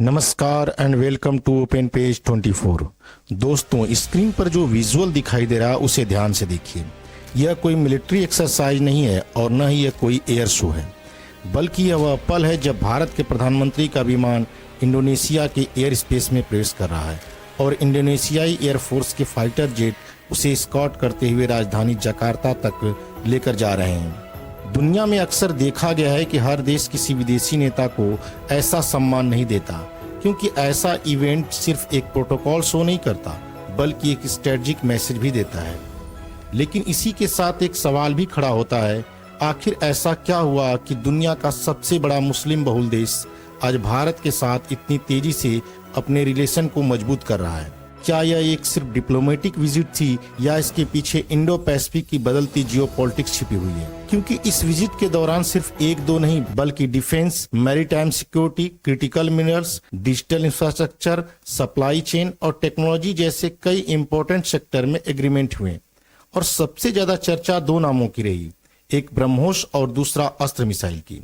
नमस्कार and welcome to open page 24। दोस्तों, screen पर जो विजुअल दिखाई दे रहा है उसे ध्यान से देखिए। यह कोई मिलिट्री एक्सरसाइज नहीं है और न ही यह कोई एयर शो है, बल्कि यह वह पल है जब भारत के प्रधानमंत्री का विमान इंडोनेशिया के एयर स्पेस में प्रवेश कर रहा है और इंडोनेशियाई एयरफोर्स के फाइटर जेट उसे स्कॉट करते हुए राजधानी जकार्ता तक लेकर जा रहे हैं। दुनिया में अक्सर देखा गया है कि हर देश किसी विदेशी नेता को ऐसा सम्मान नहीं देता, क्योंकि ऐसा इवेंट सिर्फ एक प्रोटोकॉल शो नहीं करता बल्कि एक स्ट्रेटजिक मैसेज भी देता है। लेकिन इसी के साथ एक सवाल भी खड़ा होता है, आखिर ऐसा क्या हुआ कि दुनिया का सबसे बड़ा मुस्लिम बहुल देश आज भारत के साथ इतनी तेजी से अपने रिलेशन को मजबूत कर रहा है? क्या यह एक सिर्फ डिप्लोमेटिक विजिट थी या इसके पीछे इंडो पैसिफिक की बदलती जियोपॉलिटिक्स छिपी हुई है? क्योंकि इस विजिट के दौरान सिर्फ एक दो नहीं बल्कि defence, maritime security, critical minerals, digital infrastructure, supply chain और टेक्नोलॉजी जैसे कई इंपॉर्टेंट सेक्टर में एग्रीमेंट हुए और सबसे ज्यादा चर्चा दो नामों की रही, एक ब्रह्मोस और दूसरा अस्त्र मिसाइल की।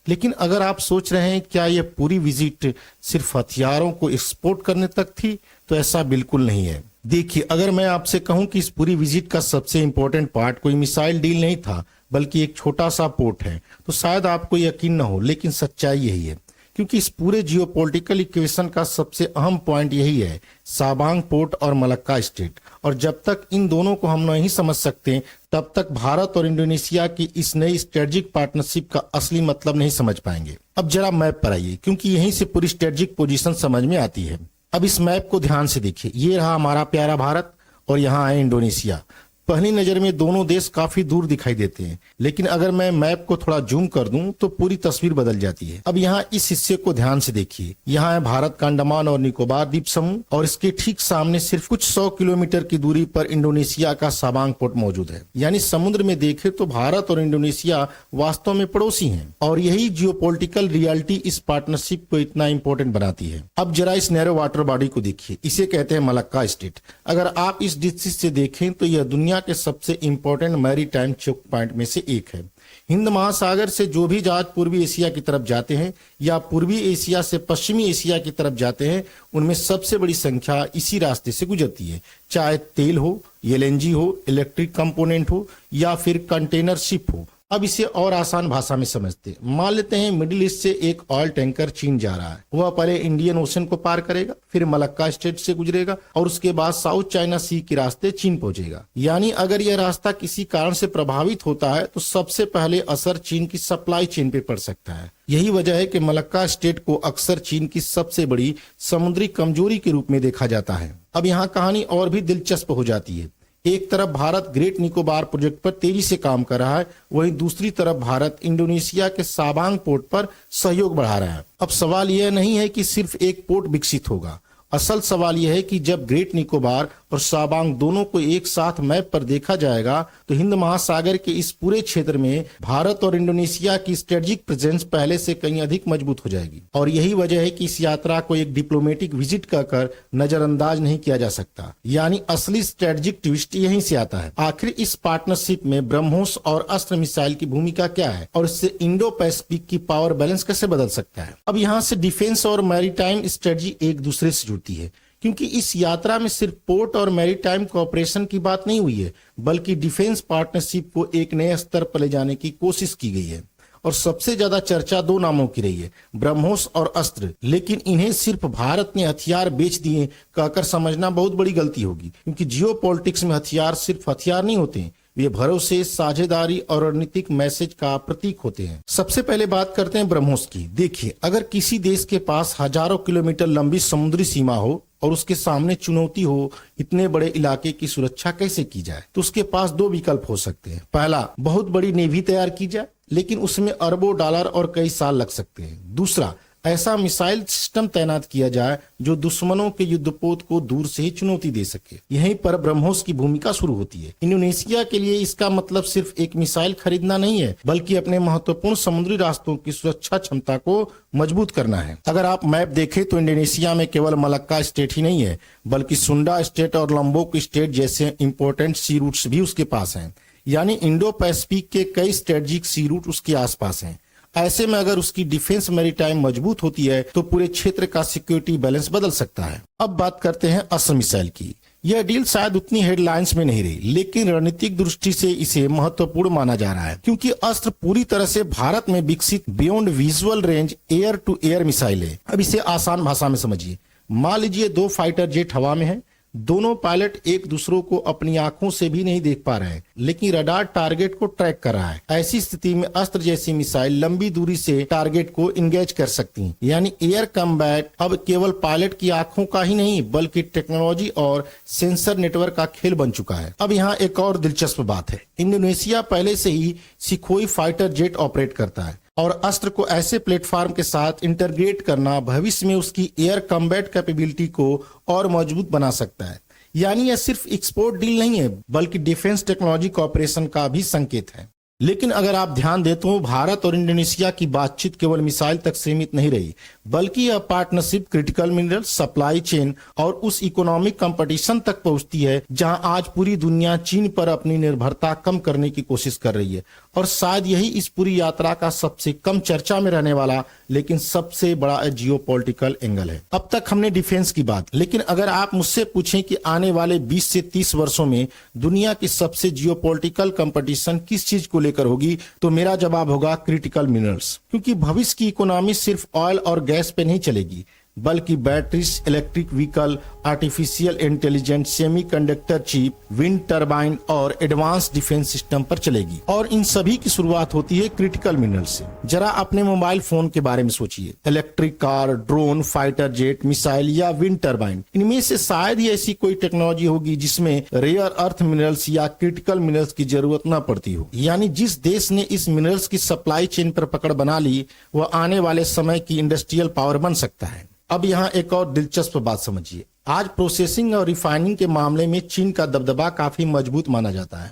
लेकिन अगर आप सोच रहे हैं क्या यह पूरी विजिट सिर्फ हथियारों को एक्सपोर्ट करने तक थी, तो ऐसा बिल्कुल नहीं है। देखिए, अगर मैं आपसे कहूं कि इस पूरी विजिट का सबसे इंपॉर्टेंट पार्ट कोई मिसाइल डील नहीं था बल्कि एक छोटा सा पोर्ट है, तो शायद आपको यकीन न हो, लेकिन सच्चाई यही है। क्योंकि इस पूरे जियोपॉलिटिकल इक्वेशन का सबसे अहम पॉइंट यही है, साबांग पोर्ट और मलक्का स्टेट। और जब तक इन दोनों को हम नहीं समझ सकते तब तक भारत और इंडोनेशिया की इस नई स्ट्रेटेजिक पार्टनरशिप का असली मतलब नहीं समझ पाएंगे। अब जरा मैप पर आइए, क्योंकि यहीं से पूरी स्ट्रेटेजिक पोजीशन समझ में आती है। अब इस मैप को ध्यान से देखिए, ये रहा हमारा प्यारा भारत और यहाँ है इंडोनेशिया। पहली नजर में दोनों देश काफी दूर दिखाई देते हैं, लेकिन अगर मैं मैप को थोड़ा जूम कर दूं तो पूरी तस्वीर बदल जाती है। अब यहाँ इस हिस्से को ध्यान से देखिए, यहाँ है भारत का अंडमान और निकोबार द्वीप समूह और इसके ठीक सामने सिर्फ कुछ 100 किलोमीटर की दूरी पर इंडोनेशिया का साबांग पोर्ट मौजूद है। यानी समुद्र में देखे तो भारत और इंडोनेशिया वास्तव में पड़ोसी हैं और यही जियोपॉलिटिकल रियलिटी इस पार्टनरशिप को इतना इंपॉर्टेंट बनाती है। अब जरा इस नैरो वाटर बॉडी को देखिए, इसे कहते हैं मलक्का स्टेट। अगर आप इस डिस्टेंस से देखें तो यह दुनिया के सबसे इंपॉर्टेंट मैरीटाइम चोक पॉइंट में से एक है। हिंद महासागर से जो भी जहाज पूर्वी एशिया की तरफ जाते हैं या पूर्वी एशिया से पश्चिमी एशिया की तरफ जाते हैं, उनमें सबसे बड़ी संख्या इसी रास्ते से गुजरती है, चाहे तेल हो, एलएनजी हो, इलेक्ट्रिक कंपोनेंट हो या फिर कंटेनर शिप हो। अब इसे और आसान भाषा में समझते हैं। मान लेते हैं मिडिल ईस्ट से एक ऑयल टैंकर चीन जा रहा है। वह पहले इंडियन ओशन को पार करेगा, फिर मलक्का स्टेट से गुजरेगा और उसके बाद साउथ चाइना सी के रास्ते चीन पहुंचेगा। यानी अगर यह रास्ता किसी कारण से प्रभावित होता है तो सबसे पहले असर चीन की सप्लाई चेन पे पड़ सकता है। यही वजह है कि मलक्का स्टेट को अक्सर चीन की सबसे बड़ी समुद्री कमजोरी के रूप में देखा जाता है। अब यहाँ कहानी और भी दिलचस्प हो जाती है। एक तरफ भारत ग्रेट निकोबार प्रोजेक्ट पर तेजी से काम कर रहा है, वहीं दूसरी तरफ भारत इंडोनेशिया के साबांग पोर्ट पर सहयोग बढ़ा रहा है। अब सवाल यह नहीं है कि सिर्फ एक पोर्ट विकसित होगा, असल सवाल यह है कि जब ग्रेट निकोबार और साबांग दोनों को एक साथ मैप पर देखा जाएगा तो हिंद महासागर के इस पूरे क्षेत्र में भारत और इंडोनेशिया की स्ट्रेटेजिक प्रेजेंस पहले से कहीं अधिक मजबूत हो जाएगी। और यही वजह है कि इस यात्रा को एक डिप्लोमेटिक विजिट कहकर नजरअंदाज नहीं किया जा सकता। यानी असली स्ट्रेटेजिक ट्विस्ट यहीं से आता है। आखिर इस पार्टनरशिप में ब्रह्मोस और अस्त्र मिसाइल की भूमिका क्या है और इससे इंडो पैसिफिक की पावर बैलेंस कैसे बदल सकता है? अब यहाँ से डिफेंस और मैरीटाइम स्ट्रेटजी एक दूसरे से जुड़ती है, क्योंकि इस यात्रा में सिर्फ पोर्ट और मैरीटाइम कोऑपरेशन की बात नहीं हुई है बल्कि डिफेंस पार्टनरशिप को एक नए स्तर पर ले जाने की कोशिश की गई है। और सबसे ज्यादा चर्चा दो नामों की रही है, ब्रह्मोस और अस्त्र। लेकिन इन्हें सिर्फ भारत ने हथियार बेच दिए कहकर समझना बहुत बड़ी गलती होगी, क्योंकि जियोपॉलिटिक्स में हथियार सिर्फ हथियार नहीं होते, वे भरोसे, साझेदारी और रणनीतिक मैसेज का प्रतीक होते हैं। सबसे पहले बात करते हैं ब्रह्मोस की। देखिए, अगर किसी देश के पास हजारों किलोमीटर लंबी समुद्री सीमा हो और उसके सामने चुनौती हो इतने बड़े इलाके की सुरक्षा कैसे की जाए, तो उसके पास दो विकल्प हो सकते हैं। पहला, बहुत बड़ी नेवी तैयार की जाए, लेकिन उसमें अरबों डॉलर और कई साल लग सकते हैं। दूसरा, ऐसा मिसाइल सिस्टम तैनात किया जाए जो दुश्मनों के युद्धपोत को दूर से ही चुनौती दे सके। यहीं पर ब्रह्मोस की भूमिका शुरू होती है। इंडोनेशिया के लिए इसका मतलब सिर्फ एक मिसाइल खरीदना नहीं है बल्कि अपने महत्वपूर्ण समुद्री रास्तों की सुरक्षा क्षमता को मजबूत करना है। अगर आप मैप देखें तो इंडोनेशिया में केवल मलक्का स्टेट ही नहीं है बल्कि सुंडा स्टेट और लंबोक स्टेट जैसे इंपॉर्टेंट सी रूट्स भी उसके पास हैं। यानी इंडो पैसिफिक के कई स्ट्रेटेजिक सी रूट उसके आसपास हैं। ऐसे में अगर उसकी डिफेंस मैरीटाइम मजबूत होती है तो पूरे क्षेत्र का सिक्योरिटी बैलेंस बदल सकता है। अब बात करते हैं अस्त्र मिसाइल की। यह डील शायद उतनी हेडलाइंस में नहीं रही, लेकिन रणनीतिक दृष्टि से इसे महत्वपूर्ण माना जा रहा है, क्योंकि अस्त्र पूरी तरह से भारत में विकसित beyond visual range air to air missile है। अब इसे आसान भाषा में समझिए। मान लीजिए 2 फाइटर जेट हवा में है, दोनों पायलट एक दूसरों को अपनी आंखों से भी नहीं देख पा रहे हैं, लेकिन रडार टारगेट को ट्रैक कर रहा है। ऐसी स्थिति में अस्त्र जैसी मिसाइल लंबी दूरी से टारगेट को इंगेज कर सकती हैं। यानी एयर कम्बैट अब केवल पायलट की आंखों का ही नहीं, बल्कि टेक्नोलॉजी और सेंसर नेटवर्क का खेल बन चुका है। अब यहाँ एक और दिलचस्प बात है, इंडोनेशिया पहले से ही सुखोई फाइटर जेट ऑपरेट करता है, और अस्त्र को ऐसे प्लेटफॉर्म के साथ इंटीग्रेट करना भविष्य में उसकी एयर कम्बैट कैपेबिलिटी को और मजबूत बना सकता है। यानी यह सिर्फ एक्सपोर्ट डील नहीं है, बल्कि डिफेंस टेक्नोलॉजी कॉपरेशन का भी संकेत है। लेकिन अगर आप ध्यान दें तो भारत और इंडोनेशिया की बातचीत केवल मिसाइल तक सीमित नहीं रही, बल्कि यह partnership critical mineral supply chain और उस इकोनॉमिक कंपटीशन तक पहुंचती है जहां आज पूरी दुनिया चीन पर अपनी निर्भरता कम करने की कोशिश कर रही है। और शायद यही इस पूरी यात्रा का सबसे कम चर्चा में रहने वाला लेकिन सबसे बड़ा जियोपॉलिटिकल एंगल है। अब तक हमने डिफेंस की बात, लेकिन अगर आप मुझसे पूछें कि आने वाले 20 से 30 वर्षों में दुनिया की सबसे जियोपॉलिटिकल कंपटीशन किस चीज को लेकर होगी, तो मेरा जवाब होगा क्रिटिकल मिनरल्स। क्योंकि भविष्य की इकोनॉमी सिर्फ ऑयल और गैस पे नहीं चलेगी, बल्कि batteries, electric vehicle, artificial intelligence, semiconductor chip, wind turbine और एडवांस डिफेंस सिस्टम पर चलेगी। और इन सभी की शुरुआत होती है क्रिटिकल मिनरल से। जरा अपने मोबाइल फोन के बारे में सोचिए, electric car, drone, fighter jet, missile या विंड टरबाइन, इनमें से शायद ही ऐसी कोई टेक्नोलॉजी होगी जिसमें रेयर अर्थ मिनरल्स या क्रिटिकल मिनरल्स की जरूरत न पड़ती हो। यानी जिस देश ने इस मिनरल्स की सप्लाई चेन पर पकड़ बना ली, वह आने वाले समय की इंडस्ट्रियल पावर बन सकता है। अब यहाँ एक और दिलचस्प बात समझिए। आज प्रोसेसिंग और रिफाइनिंग के मामले में चीन का दबदबा काफी मजबूत माना जाता है।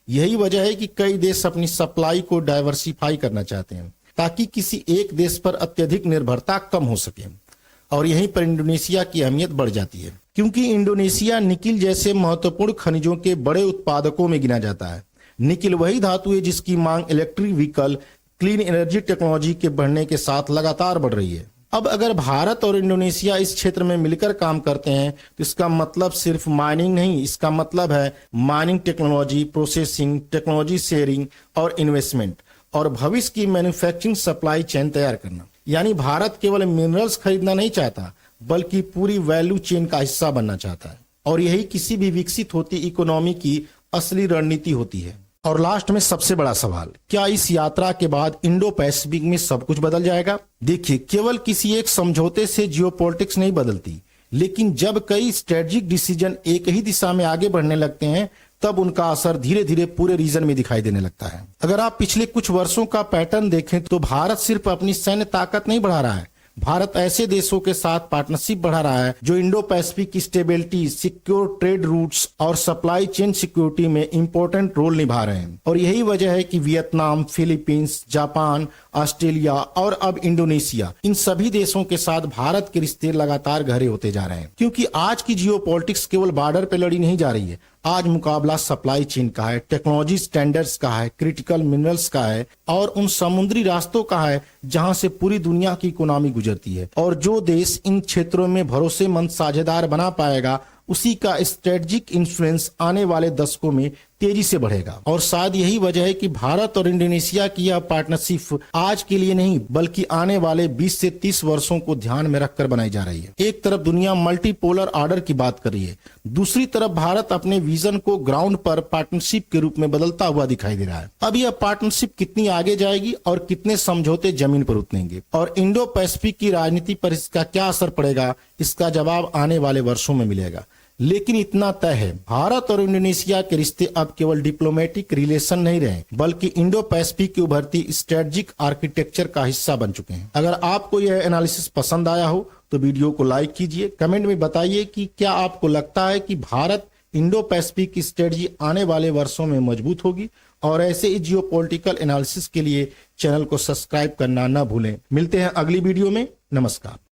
यही वजह है कि कई देश अपनी सप्लाई को डाइवर्सिफाई करना चाहते हैं, ताकि किसी एक देश पर अत्यधिक निर्भरता कम हो सके। और यहीं पर इंडोनेशिया की अहमियत बढ़ जाती है, क्योंकि इंडोनेशिया निकिल जैसे महत्वपूर्ण खनिजों के बड़े उत्पादकों में गिना जाता है। निकिल वही धातु है जिसकी मांग electric vehicle, clean energy technology के बढ़ने के साथ लगातार बढ़ रही है। अब अगर भारत और इंडोनेशिया इस क्षेत्र में मिलकर काम करते हैं तो इसका मतलब सिर्फ माइनिंग नहीं, इसका मतलब है mining technology, processing technology sharing और इन्वेस्टमेंट, और भविष्य की मैन्युफैक्चरिंग सप्लाई चेन तैयार करना। यानी भारत केवल मिनरल्स खरीदना नहीं चाहता, बल्कि पूरी वैल्यू चेन का हिस्सा बनना चाहता है। और यही किसी भी विकसित होती इकोनॉमी की असली रणनीति होती है। और लास्ट में सबसे बड़ा सवाल, क्या इस यात्रा के बाद इंडो पैसिफिक में सब कुछ बदल जाएगा? देखिए, केवल किसी एक समझौते से जियोपॉलिटिक्स नहीं बदलती, लेकिन जब कई स्ट्रेटेजिक डिसीजन एक ही दिशा में आगे बढ़ने लगते हैं, तब उनका असर धीरे धीरे पूरे रीजन में दिखाई देने लगता है। अगर आप पिछले कुछ वर्षों का पैटर्न देखें तो भारत सिर्फ अपनी सैन्य ताकत नहीं बढ़ा रहा है, भारत ऐसे देशों के साथ पार्टनरशिप बढ़ा रहा है जो इंडो पैसिफिक की स्टेबिलिटी, सिक्योर ट्रेड रूट्स और सप्लाई चेन सिक्योरिटी में इंपॉर्टेंट रोल निभा रहे हैं। और यही वजह है कि वियतनाम, फिलीपींस, जापान, ऑस्ट्रेलिया और अब इंडोनेशिया, इन सभी देशों के साथ भारत के रिश्ते लगातार गहरे होते जा रहे हैं। क्योंकि आज की जियोपॉलिटिक्स केवल बॉर्डर पे लड़ी नहीं जा रही है, आज मुकाबला सप्लाई चेन का है, टेक्नोलॉजी स्टैंडर्ड्स का है, क्रिटिकल मिनरल्स का है, और उन समुद्री रास्तों का है जहां से पूरी दुनिया की इकोनॉमी गुजरती है। और जो देश इन क्षेत्रों में भरोसेमंद साझेदार बना पाएगा, उसी का स्ट्रेटेजिक इन्फ्लुएंस आने वाले दशकों में तेजी से बढ़ेगा। और शायद यही वजह है कि भारत और इंडोनेशिया की यह पार्टनरशिप आज के लिए नहीं, बल्कि आने वाले 20 से 30 वर्षों को ध्यान में रखकर बनाई जा रही है। एक तरफ दुनिया मल्टीपोलर ऑर्डर की बात कर रही है, दूसरी तरफ भारत अपने विजन को ग्राउंड पर पार्टनरशिप के रूप में बदलता हुआ दिखाई दे रहा है। अब यह पार्टनरशिप कितनी आगे जाएगी और कितने समझौते जमीन पर उतरेंगे, और इंडो पैसिफिक की राजनीति पर इसका क्या असर पड़ेगा, इसका जवाब आने वाले वर्षों में मिलेगा। लेकिन इतना तय है, भारत और इंडोनेशिया के रिश्ते अब केवल डिप्लोमेटिक रिलेशन नहीं रहे, बल्कि इंडो पैसिफिक की उभरती स्ट्रेटेजिक आर्किटेक्चर का हिस्सा बन चुके हैं। अगर आपको यह एनालिसिस पसंद आया हो तो वीडियो को लाइक कीजिए, कमेंट में बताइए कि क्या आपको लगता है कि भारत इंडो पैसिफिक की स्ट्रेटजी आने वाले वर्षों में मजबूत होगी। और ऐसे ही जियोपॉलिटिकल एनालिसिस के लिए चैनल को सब्सक्राइब करना न भूलें। मिलते हैं अगली वीडियो में। नमस्कार।